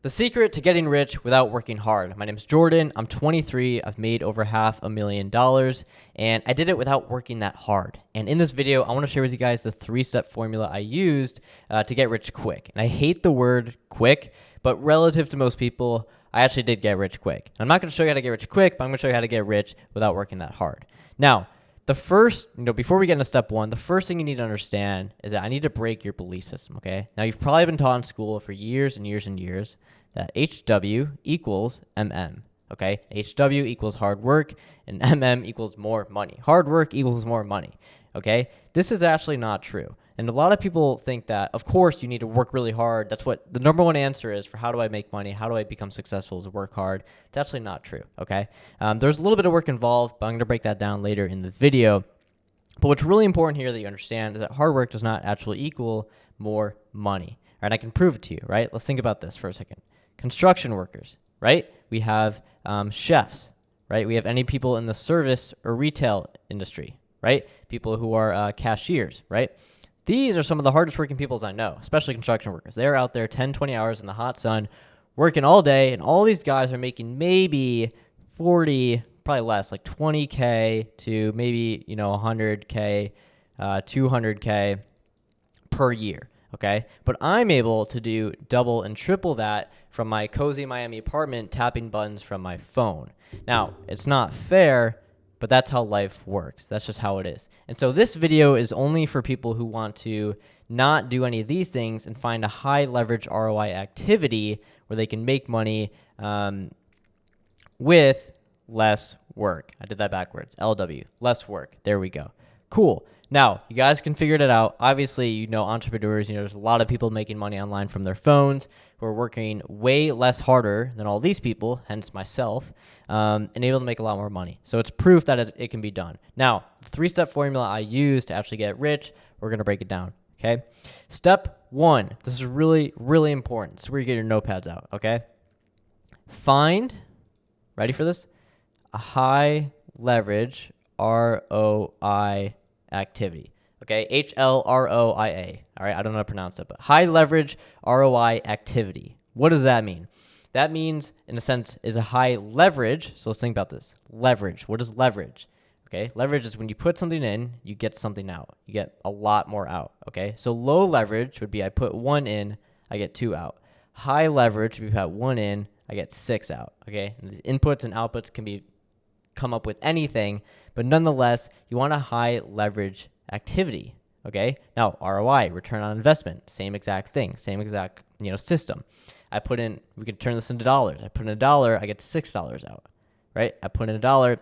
The secret to getting rich without working hard. My name is Jordan. I'm 23. I've made over $500,000 and I did it without working that hard. And in this video, I want to share with you guys the 3-step formula I used to get rich quick. And I hate the word quick, but relative to most people, I actually did get rich quick. I'm not going to show you how to get rich quick, but I'm going to show you how to get rich without working that hard. Now, the first, before we get into step one, the first thing you need to understand is that I need to break your belief system, okay? Now, you've probably been taught in school for years and years and years that HW equals MM, okay? HW equals hard work and MM equals more money. Hard work equals more money, okay? This is actually not true. And a lot of people think that, of course, you need to work really hard. That's what the number one answer is for how do I make money? How do I become successful is work hard. It's actually not true, okay? There's a little bit of work involved, but I'm going to break that down later in the video. But what's really important here that you understand is that hard work does not actually equal more money. All right, I can prove it to you, right? Let's think about this for a second. Construction workers, right? We have chefs, right? We have any people in the service or retail industry, right? People who are cashiers, right? These are some of the hardest working peoples I know, especially construction workers. They're out there 10, 20 hours in the hot sun working all day, and all these guys are making maybe 40, probably less, like 20K to maybe, 100K, 200K per year, okay? But I'm able to do double and triple that from my cozy Miami apartment tapping buttons from my phone. Now, it's not fair, but that's how life works. That's just how it is. And so this video is only for people who want to not do any of these things and find a high leverage ROI activity where they can make money with less work. I did that backwards. LW, less work. There we go. Cool. Now, you guys can figure it out. Obviously, entrepreneurs, there's a lot of people making money online from their phones who are working way less harder than all these people, hence myself, and able to make a lot more money. So it's proof that it can be done. Now, the 3-step formula I use to actually get rich, we're going to break it down, okay? Step 1, this is really, really important. This is where you get your notepads out, okay? Find, ready for this? A high leverage ROI activity. Okay, HLROIA. All right, I don't know how to pronounce it, but high leverage ROI activity. What does that mean? That means, in a sense, is a high leverage. So let's think about this. Leverage. What is leverage? Okay, leverage is when you put something in, you get something out. You get a lot more out. Okay, so low leverage would be I put 1 in, I get 2 out. High leverage would be I put 1 in, I get 6 out. Okay, and these inputs and outputs can come up with anything, but nonetheless, you want a high leverage activity, okay? Now, ROI, return on investment, same exact thing, same exact, system. We could turn this into dollars. I put in $1, I get $6 out, right? I put in $1,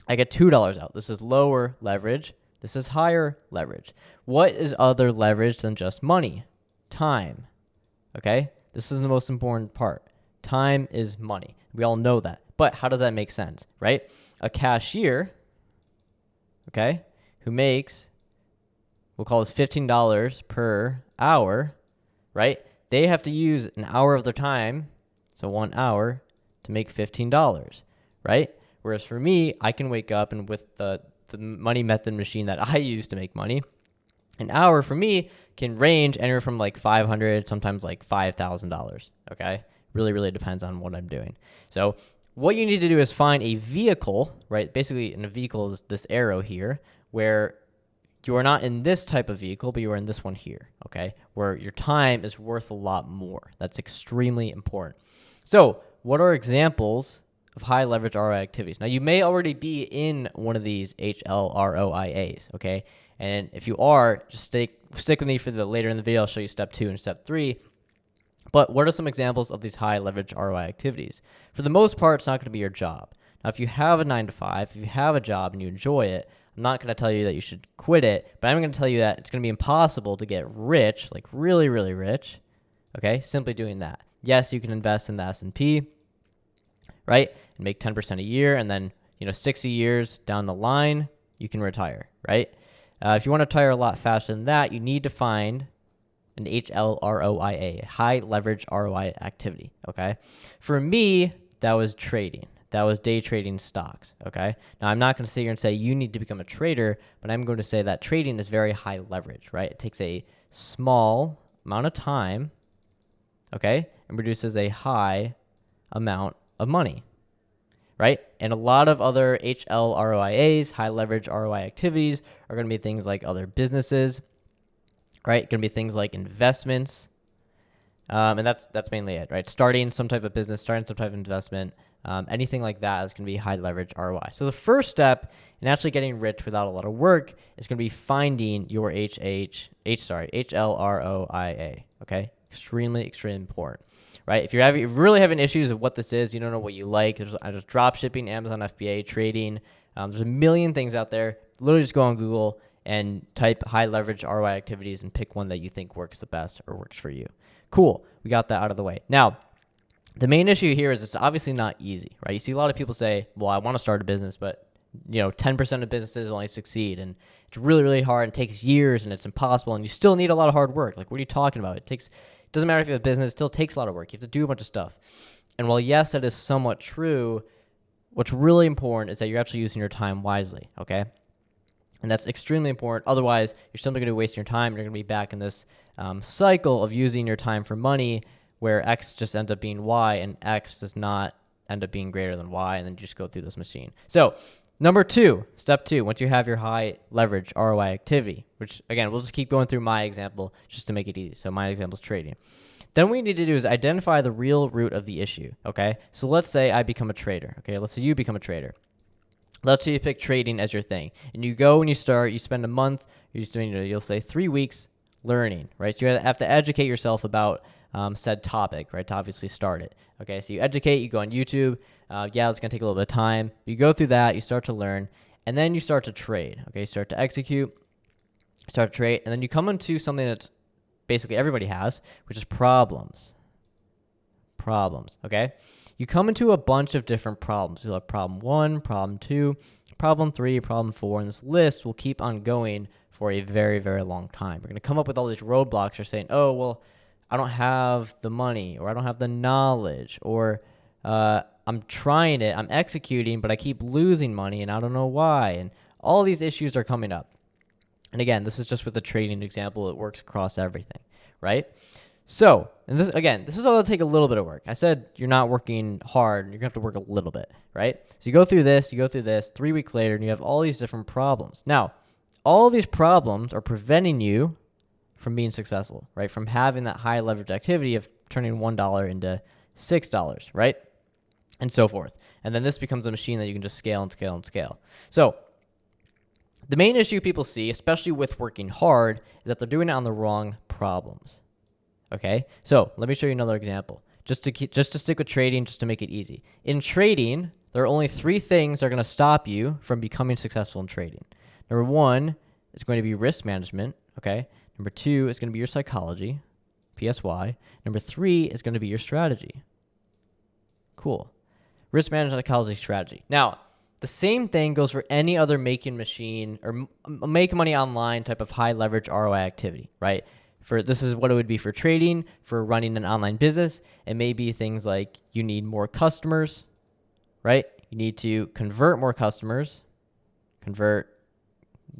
I get $2 out. This is lower leverage. This is higher leverage. What is other leverage than just money? Time, okay? This is the most important part. Time is money. We all know that. But how does that make sense, right? A cashier, okay, who makes, we'll call this $15 per hour, right? They have to use an hour of their time, so 1 hour, to make $15, right? Whereas for me, I can wake up and with the money method machine that I use to make money, an hour for me can range anywhere from like $500, sometimes like $5,000, okay? Really, really depends on what I'm doing. So what you need to do is find a vehicle, right? Basically, in a vehicle is this arrow here, where you are not in this type of vehicle, but you are in this one here, okay? Where your time is worth a lot more. That's extremely important. So what are examples of high leverage ROI activities? Now, you may already be in one of these HLROIAs, okay? And if you are, just stick with me for later in the video. I'll show you step 2 and step 3. But what are some examples of these high leverage ROI activities? For the most part, it's not going to be your job. Now, if you have a 9-to-5, if you have a job and you enjoy it, I'm not going to tell you that you should quit it, but I'm going to tell you that it's going to be impossible to get rich, like really, really rich, okay, simply doing that. Yes, you can invest in the S&P, right, and make 10% a year, and then, 60 years down the line, you can retire, right? If you want to retire a lot faster than that, you need to find an HLROIA, high leverage ROI activity, okay? For me, that was trading. That was day trading stocks, okay? Now, I'm not going to sit here and say you need to become a trader, but I'm going to say that trading is very high leverage, right? It takes a small amount of time, okay? and produces a high amount of money, right? And a lot of other HLROIAs, high leverage ROI activities, are going to be things like other businesses, right? Going to be things like investments, and that's mainly it, right? Starting some type of business, starting some type of investment, anything like that is going to be high leverage ROI. So the first step in actually getting rich without a lot of work is going to be finding your HLROIA. Okay, extremely important, right? If you're really having issues of what this is, you don't know what you like. There's drop shipping, Amazon FBA, trading. There's a million things out there. Literally just go on Google and type high leverage ROI activities and pick one that you think works the best or works for you. Cool, we got that out of the way. Now, the main issue here is it's obviously not easy, right? You see a lot of people say, well, I want to start a business, but 10% of businesses only succeed, and it's really hard and takes years and it's impossible, and you still need a lot of hard work. Like, what are you talking about? It doesn't matter if you have a business, it still takes a lot of work. You have to do a bunch of stuff. And while yes, that is somewhat true, what's really important is that you're actually using your time wisely, okay? And that's extremely important. Otherwise, you're simply going to be wasting your time. You're going to be back in this cycle of using your time for money where X just ends up being Y and X does not end up being greater than Y, and then you just go through this machine. So step two, once you have your high leverage ROI activity, which again, we'll just keep going through my example just to make it easy. So my example is trading. Then what we need to do is identify the real root of the issue, okay? So let's say I become a trader, okay? Let's say you become a trader. Let's say you pick trading as your thing, and you go and you start, you spend a month, you'll say 3 weeks learning, right? So you have to educate yourself about said topic, right, to obviously start it. Okay, so you educate, you go on YouTube. It's going to take a little bit of time. You go through that, you start to learn, and then you start to trade. Okay, you start to execute, start to trade, and then you come into something that basically everybody has, which is problems. Okay? You come into a bunch of different problems. You'll have problem 1, problem 2, problem 3, problem 4, and this list will keep on going for a very long time. We're going to come up with all these roadblocks. You're saying, oh, well, I don't have the money, or I don't have the knowledge, or I'm trying it, I'm executing, but I keep losing money and I don't know why. And all these issues are coming up. And again, this is just with the trading example. It works across everything, right? So, and this is all going to take a little bit of work. I said you're not working hard. You're going to have to work a little bit, right? So you go through this, 3 weeks later, and you have all these different problems. Now, all these problems are preventing you from being successful, right? From having that high leverage activity of turning $1 into $6, right? And so forth. And then this becomes a machine that you can just scale and scale and scale. So the main issue people see, especially with working hard, is that they're doing it on the wrong problems. Okay? So let me show you another example. Just to stick with trading, just to make it easy. In trading, there are only 3 things that are going to stop you from becoming successful in trading. Number 1 is going to be risk management, okay? Number 2 is going to be your psychology, PSY. Number 3 is going to be your strategy. Cool. Risk management, psychology, strategy. Now, the same thing goes for any other making machine or make money online type of high leverage ROI activity, right? This is what it would be for trading, for running an online business. It may be things like you need more customers, right? You need to convert more customers.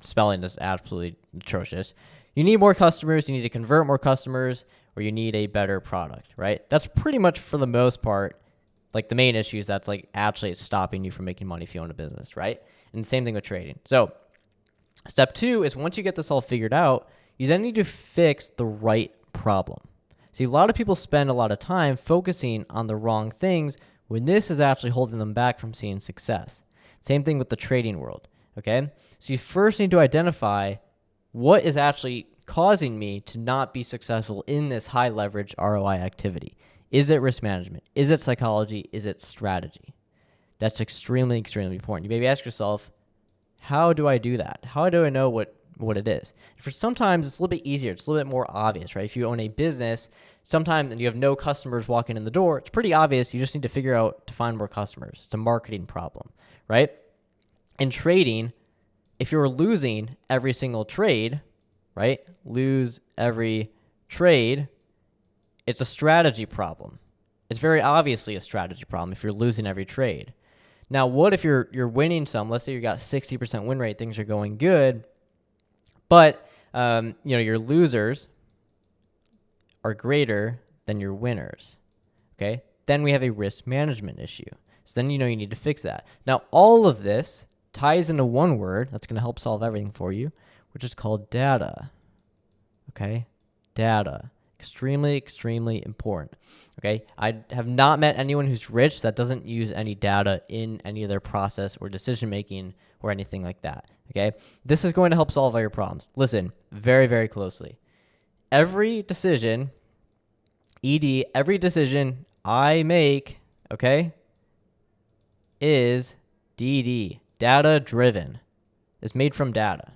Spelling is absolutely atrocious. You need more customers, you need to convert more customers, or you need a better product, right? That's pretty much, for the most part, like the main issues that's like actually stopping you from making money if you own a business, right? And the same thing with trading. So step 2 is once you get this all figured out, you then need to fix the right problem. See, a lot of people spend a lot of time focusing on the wrong things when this is actually holding them back from seeing success. Same thing with the trading world, okay? So you first need to identify what is actually causing me to not be successful in this high leverage ROI activity. Is it risk management? Is it psychology? Is it strategy? That's extremely important. You maybe ask yourself, how do I do that? How do I know what it is? For sometimes it's a little bit easier. It's a little bit more obvious, right? If you own a business, sometimes and you have no customers walking in the door, it's pretty obvious. You just need to figure out to find more customers. It's a marketing problem, right? In trading, if you're losing every single trade, right? Lose every trade, it's a strategy problem. It's very obviously a strategy problem if you're losing every trade. Now, what if you're winning some? Let's say you got 60% win rate, things are going good, but your losers are greater than your winners. Okay. Then we have a risk management issue. So then you know you need to fix that. Now, all of this ties into one word that's going to help solve everything for you, which is called data. Okay. Data. Extremely, extremely important. Okay. I have not met anyone who's rich that doesn't use any data in any of their process or decision making or anything like that. Okay. This is going to help solve all your problems. Listen very, very closely. Every decision, every decision I make, okay, is DD, data driven. It's made from data.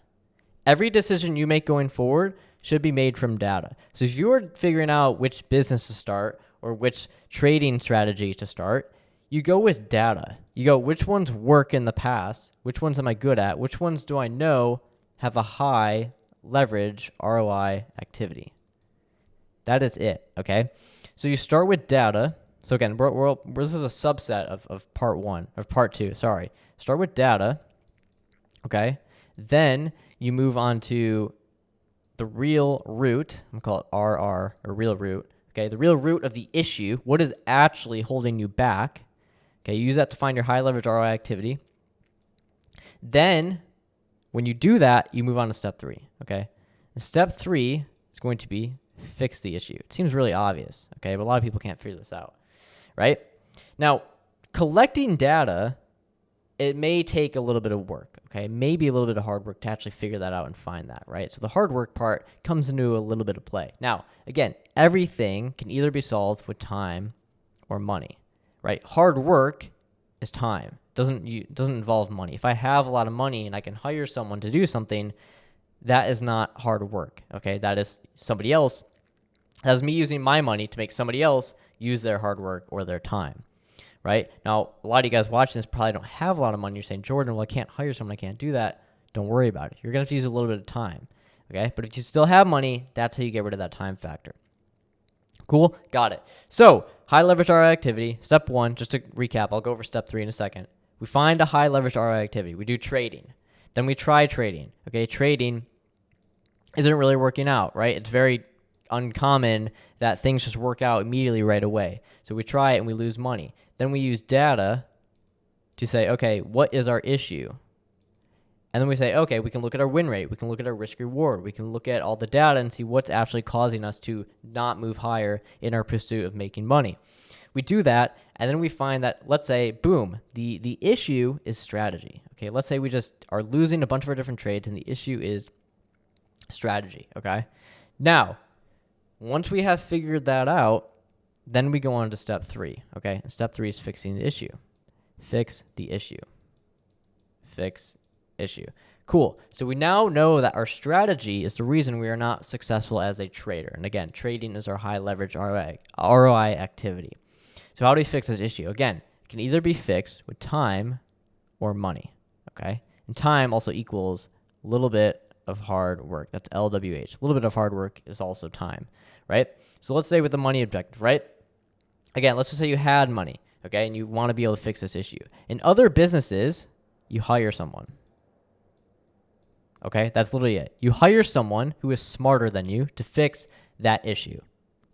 Every decision you make going forward should be made from data. So if you're figuring out which business to start or which trading strategy to start, you go with data. You go, which ones work in the past? Which ones am I good at? Which ones do I know have a high leverage ROI activity? That is it, okay? So you start with data. So again, this is a subset of part two, sorry. Start with data, okay? Then you move on to the real root. I'm going to call it RR, or real root, okay? The real root of the issue. What is actually holding you back? Okay, use that to find your high leverage ROI activity. Then, when you do that, you move on to step 3, okay? And step 3 is going to be fix the issue. It seems really obvious, okay? But a lot of people can't figure this out, right? Now, collecting data, it may take a little bit of work, okay? Maybe a little bit of hard work to actually figure that out and find that, right? So the hard work part comes into a little bit of play. Now, again, everything can either be solved with time or money, right? Hard work is time. Doesn't involve money. If I have a lot of money and I can hire someone to do something, that is not hard work, okay? That is somebody else. That is me using my money to make somebody else use their hard work or their time, right? Now, a lot of you guys watching this probably don't have a lot of money. You're saying, Jordan, well, I can't hire someone. I can't do that. Don't worry about it. You're going to have to use a little bit of time, okay? But if you still have money, that's how you get rid of that time factor. Cool? Got it. So, high leverage ROI activity. Step 1, just to recap, I'll go over step 3 in a second. We find a high leverage ROI activity. We do trading. Then we try trading, okay? Trading isn't really working out, right? It's very uncommon that things just work out immediately right away. So we try it and we lose money. Then we use data to say, okay, what is our issue? And then we say, okay, we can look at our win rate. We can look at our risk reward. We can look at all the data and see what's actually causing us to not move higher in our pursuit of making money. We do that, and then we find that, let's say, boom, the issue is strategy. Okay, let's say we just are losing a bunch of our different trades, and the issue is strategy, okay? Now, once we have figured that out, then we go on to step 3, okay? And step 3 is fixing the issue. Fix the issue. Fix issue. Cool. So we now know that our strategy is the reason we are not successful as a trader. And again, trading is our high leverage ROI activity. So how do we fix this issue? Again, it can either be fixed with time or money, okay? And time also equals a little bit of hard work. That's LWH. A little bit of hard work is also time, right? So let's say with the money objective, right? Again, let's just say you had money, okay, and you want to be able to fix this issue. In other businesses, you hire someone. Okay, that's literally it. You hire someone who is smarter than you to fix that issue.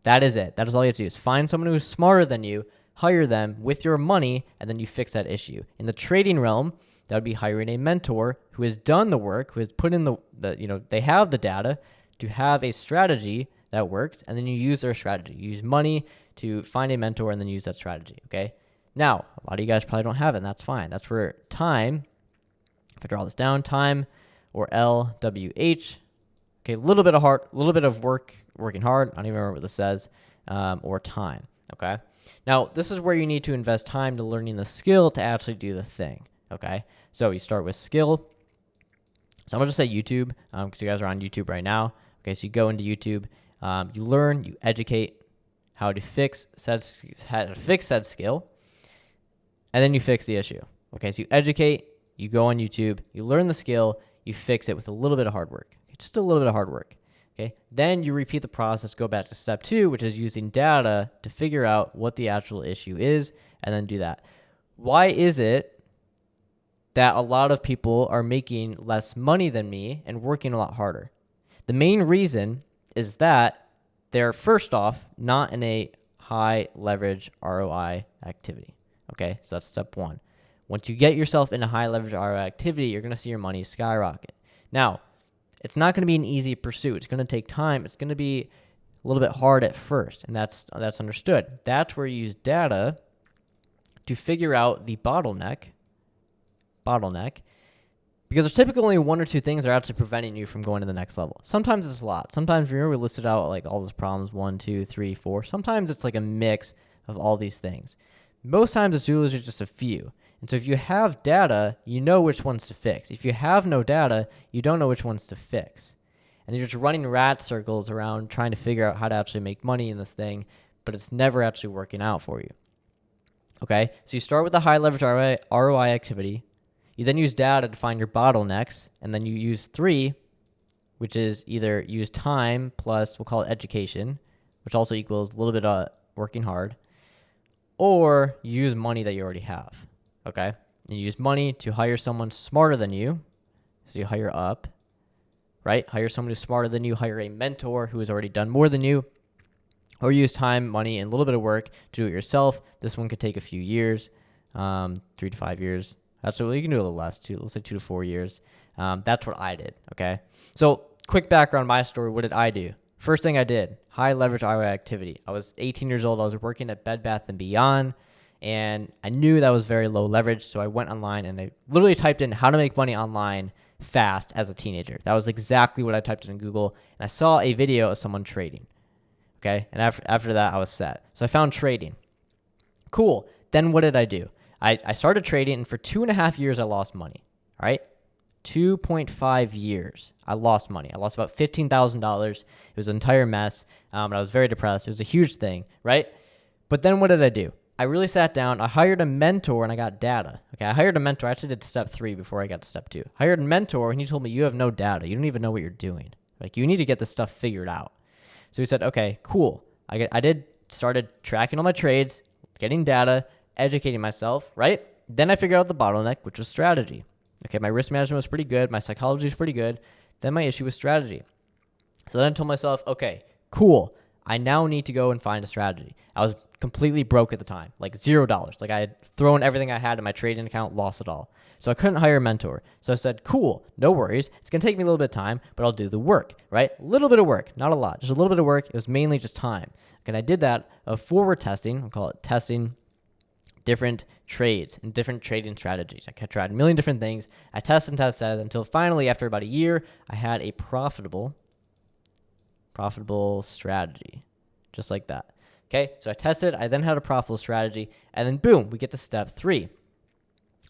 That is it. That is all you have to do is find someone who is smarter than you, hire them with your money, and then you fix that issue. In the trading realm, that would be hiring a mentor who has done the work, who has put in they have the data to have a strategy that works, and then you use their strategy. You use money to find a mentor and then use that strategy, okay? Now, a lot of you guys probably don't have it, and that's fine. That's where time, if I draw this down, time or LWH, okay, a little bit of working hard, I don't even remember what this says, or time, okay? Now, this is where you need to invest time to learning the skill to actually do the thing, okay? So you start with skill. So I'm going to say YouTube, because you guys are on YouTube right now. Okay, so you go into YouTube, you learn, you educate how to fix said skill, and then you fix the issue. Okay, so you educate, you go on YouTube, you learn the skill, you fix it with a little bit of hard work, okay, just a little bit of hard work. Okay, then you repeat the process, go back to step 2, which is using data to figure out what the actual issue is, and then do that. Why is it that a lot of people are making less money than me and working a lot harder? The main reason is that they're, first off, not in a high leverage ROI activity. Okay, so that's step one. Once you get yourself into high leverage ROI activity, you're going to see your money skyrocket. Now, it's not going to be an easy pursuit. It's going to take time. It's going to be a little bit hard at first, and that's understood. That's where you use data to figure out the bottleneck, because there's typically only one or two things that are actually preventing you from going to the next level. Sometimes it's a lot. Sometimes, remember, we listed out like all those problems, 1, 2, 3, 4. Sometimes it's like a mix of all these things. Most times it's usually just a few. And so if you have data, you know which ones to fix. If you have no data, you don't know which ones to fix. And you're just running rat circles around trying to figure out how to actually make money in this thing, but it's never actually working out for you. Okay, so you start with the high leverage ROI activity. You then use data to find your bottlenecks, and then you use 3, which is either use time plus, we'll call it education, which also equals a little bit of working hard, or you use money that you already have, okay? And you use money to hire someone smarter than you, so you hire up, right? Hire someone who's smarter than you, hire a mentor who has already done more than you, or use time, money, and a little bit of work to do it yourself. This one could take a few years, 3 to 5 years. Absolutely, you can do a little less too. Let's say 2 to 4 years. That's what I did, okay? So quick background on my story. What did I do? First thing I did, high leverage ROI activity. I was 18 years old. I was working at Bed Bath & Beyond, and I knew that was very low leverage, so I went online and I literally typed in how to make money online fast as a teenager. That was exactly what I typed in Google, and I saw a video of someone trading, okay? And after that, I was set. So I found trading. Cool. Then what did I do? I started trading, and for 2.5 years, I lost money, all right? 2.5 years, I lost money. I lost about $15,000. It was an entire mess, and I was very depressed. It was a huge thing, right? But then what did I do? I really sat down. I hired a mentor, and I got data. Okay, I hired a mentor. I actually did step 3 before I got to step 2. I hired a mentor, and he told me, you have no data. You don't even know what you're doing. Like, you need to get this stuff figured out. So he said, okay, cool. I started tracking all my trades, getting data, educating myself, right? Then I figured out the bottleneck, which was strategy. Okay, my risk management was pretty good. My psychology was pretty good. Then my issue was strategy. So then I told myself, okay, cool. I now need to go and find a strategy. I was completely broke at the time, like $0. Like I had thrown everything I had in my trading account, lost it all. So I couldn't hire a mentor. So I said, cool, no worries. It's going to take me a little bit of time, but I'll do the work, right? A little bit of work, not a lot, just a little bit of work. It was mainly just time. And I did that of forward testing. I'll call it testing different trades and different trading strategies. I tried a million different things. I tested until finally, after about a year, I had a profitable strategy, just like that. Okay, so I tested, I then had a profitable strategy, and then boom, we get to step 3.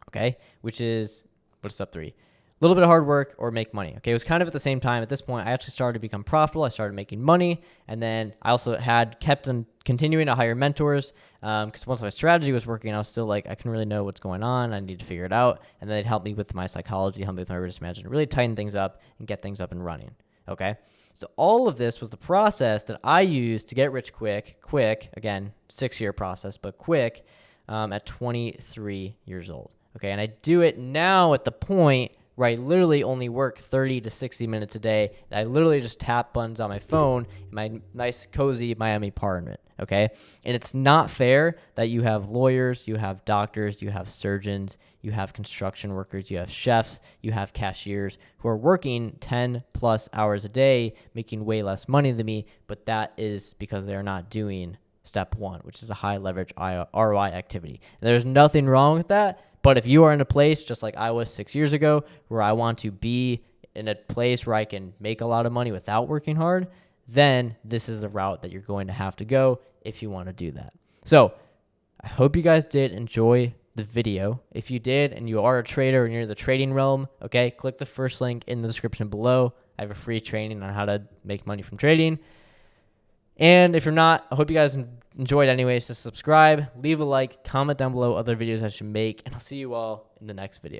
Okay, which is, what's step 3? A little bit of hard work or make money. Okay, it was kind of at the same time. At this point, I actually started to become profitable. I started making money, and then I also kept on continuing to hire mentors, because once my strategy was working, I was still like, I couldn't really know what's going on. I need to figure it out, and then they'd help me with my psychology, help me with my risk management, really tighten things up and get things up and running. Okay, so all of this was the process that I used to get rich quick, again, 6-year process, but quick, at 23 years old. Okay, and I do it now at the point where I literally only work 30 to 60 minutes a day. And I literally just tap buttons on my phone in my nice, cozy Miami apartment, okay? And it's not fair that you have lawyers, you have doctors, you have surgeons, you have construction workers, you have chefs, you have cashiers who are working 10 plus hours a day, making way less money than me, but that is because they're not doing step 1, which is a high leverage ROI activity. And there's nothing wrong with that. But if you are in a place just like I was 6 years ago, where I want to be in a place where I can make a lot of money without working hard, then this is the route that you're going to have to go if you want to do that. So I hope you guys did enjoy the video. If you did and you are a trader and you're in the trading realm, okay, click the first link in the description below. I have a free training on how to make money from trading. And if you're not, I hope you guys enjoyed anyways. So subscribe, leave a like, comment down below other videos I should make, and I'll see you all in the next video.